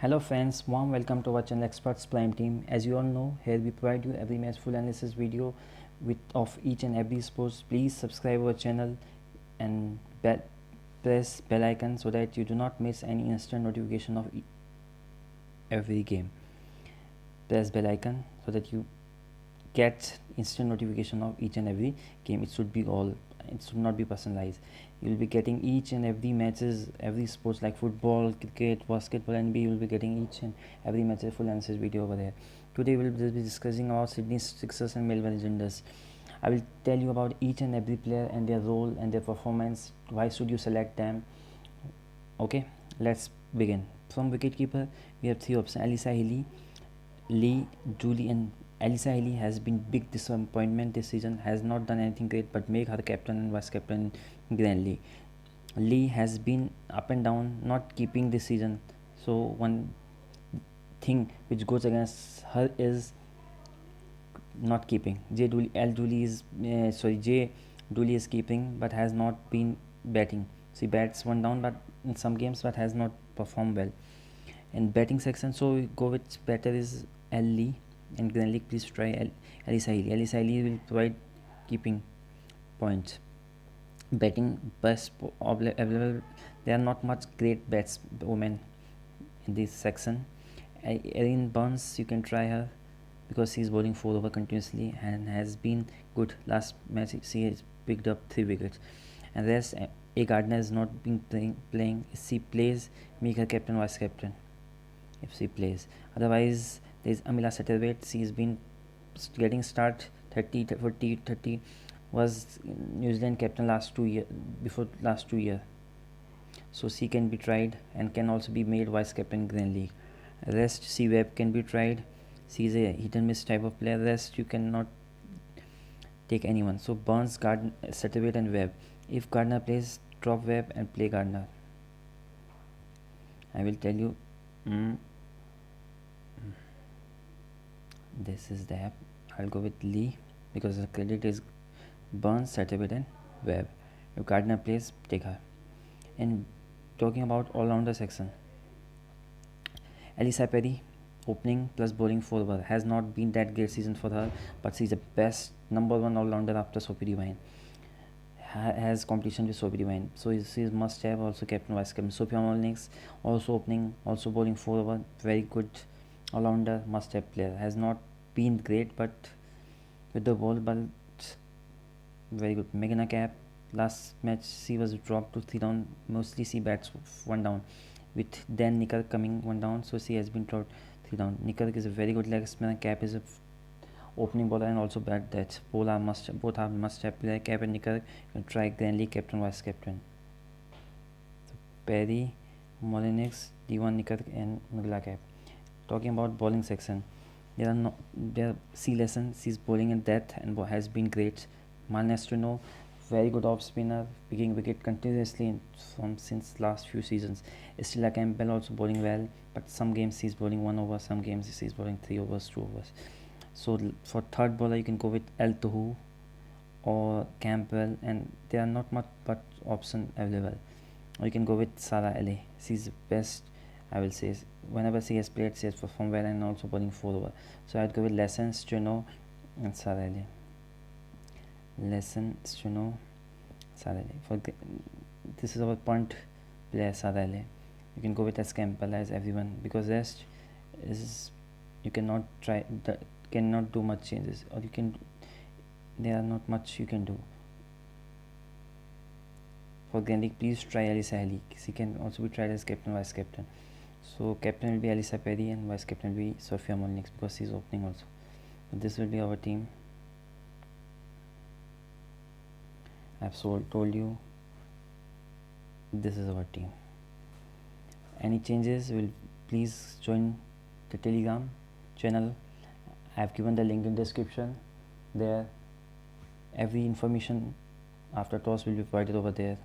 Hello friends, warm welcome to our channel Experts Prime Team. As you all know, here we provide you every match full analysis video of each and every sports. Please subscribe our channel and press bell icon so that you do not miss any instant notification of every game. Press bell icon so that you get instant notification of each and every game. It should not be personalized. You'll be getting each and every matches, every sports like football, cricket, basketball, NBA. You'll be getting each and every match full analysis video over there. Today we'll be discussing about Sydney Sixers and Melbourne Legenders. I will tell you about each and every player and their role and their performance. Why should you select them? Okay, let's begin. From wicketkeeper, we have three options: Alyssa Healy, Lee, Julie, and Alyssa Healy has been big disappointment this season. Has not done anything great, but make her captain and vice captain grandly. Lee has been up and down, not keeping this season. So one thing which goes against her is not keeping. J Dooley is keeping, but has not been batting. She bats one down, but in some games, but has not performed well. In batting section, so we go with batter is L. Lee and Glenn League. Please try Alyssa Healy. Alyssa Healy will provide keeping points. Batting best available. There are not much great women in this section. Erin Burns, you can try her because she's bowling 4 over continuously and has been good. Last match she has picked up 3 wickets. And rest A. Gardner is not been playing. If she plays, make her captain, vice captain. If she plays, otherwise there is Amila Satterthwaite. She has been getting start 30, 40, 30. Was New Zealand captain before last 2 year. So she can be tried and can also be made vice captain Grand League. Rest C. Webb can be tried. She is a hit and miss type of player. Rest you cannot take anyone. So Burns, Gardner, Satterthwaite and Webb. If Gardner plays, drop Webb and play Gardner. I will tell you. This is the app. I'll go with Lee because the credit is Burns, Satterthwaite and Webb. If Gardner plays, take her. And talking about all-rounder section, Alyssa Perry, opening plus bowling 4 over, has not been that great season for her, but she's the best number 1 all-rounder after Sophie Devine. Has competition with Sophie Devine, so she must have also captain vice captain. Sophia Molnix also opening, also bowling 4 over, very good all-rounder, must have player. Has not been great, but with the ball, but very good. Meghana Cap, last match she was dropped to 3 down. Mostly she bats 1 down, with Dan Nikkark coming 1 down, so she has been dropped 3 down. Nikkark is a very good leg spinner. Cap is a opening bowler and also bat that. Both are must have player. Cap and Nikkark. You can try Grand League captain, vice captain. So Perry, Molnix, D1 Nikkark and Meghana Cap. Talking about bowling section, there C lesson. She's bowling in depth and has been great. Malnestrino, very good off spinner, picking wicket continuously since last few seasons. Stella Campbell also bowling well, but some games he's bowling 1 over, some games he's bowling 3 overs, 2 overs. So for third bowler you can go with El Tohu or Campbell, and there are not much but option available. Or you can go with Sarah Ele. She's the best, I will say. Whenever she has played, she has performed well and also bowling 4 over. So I'd go with Lesson, Strino and Sarah Ele. Lesson, Strino, Sarah Ele. This is our punt player, Sarah Ele. You can go with as Campbell as everyone, because rest is you cannot do much changes, or there are not much you can do. For Grand League, please try Alyssa Healy. She can also be tried as captain, vice captain. So captain will be Alyssa Perry and vice captain will be Sophia Molnix because she's opening also. But this will be our team. I've told you this is our team. Any changes will please join the Telegram channel. I have given the link in description. There every information after toss will be provided over there.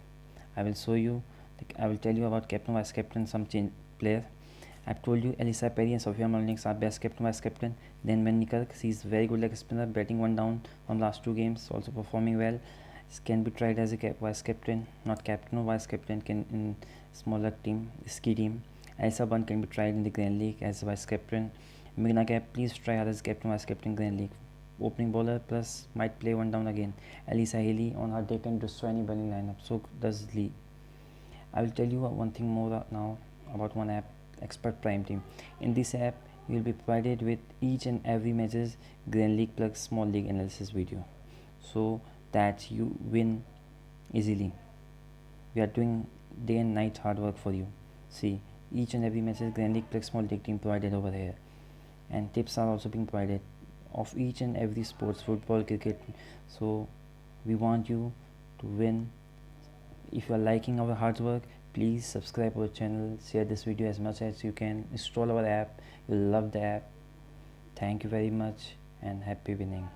I will show you, I will tell you about captain, vice captain, some change player. I've told you Alyssa Perry and Sophia Molnix are best captain, vice captain. Then Ben Nikkark, she is very good leg spinner, batting 1 down from last 2 games, also performing well. Can be tried as a vice captain, not captain or vice captain, can in smaller team, ski team. Elsa Bun can be tried in the Grand League as vice captain. Meghna Cap, please try her as captain, vice captain Grand League. Opening bowler plus might play one down again. Alyssa Healy on her day can destroy any bowling lineup. So does Lee. I will tell you one thing more now about one app, Expert Prime Team. In this app, you will be provided with each and every matches Grand League plus Small League analysis video, so that you win easily. We are doing day and night hard work for you. See, each and every matches Grand League plus Small League team provided over here, and tips are also being provided of each and every sports, football, cricket. So we want you to win. If you are liking our hard work, please subscribe our channel, share this video as much as you can, install our app. You'll love the app. Thank you very much and happy winning.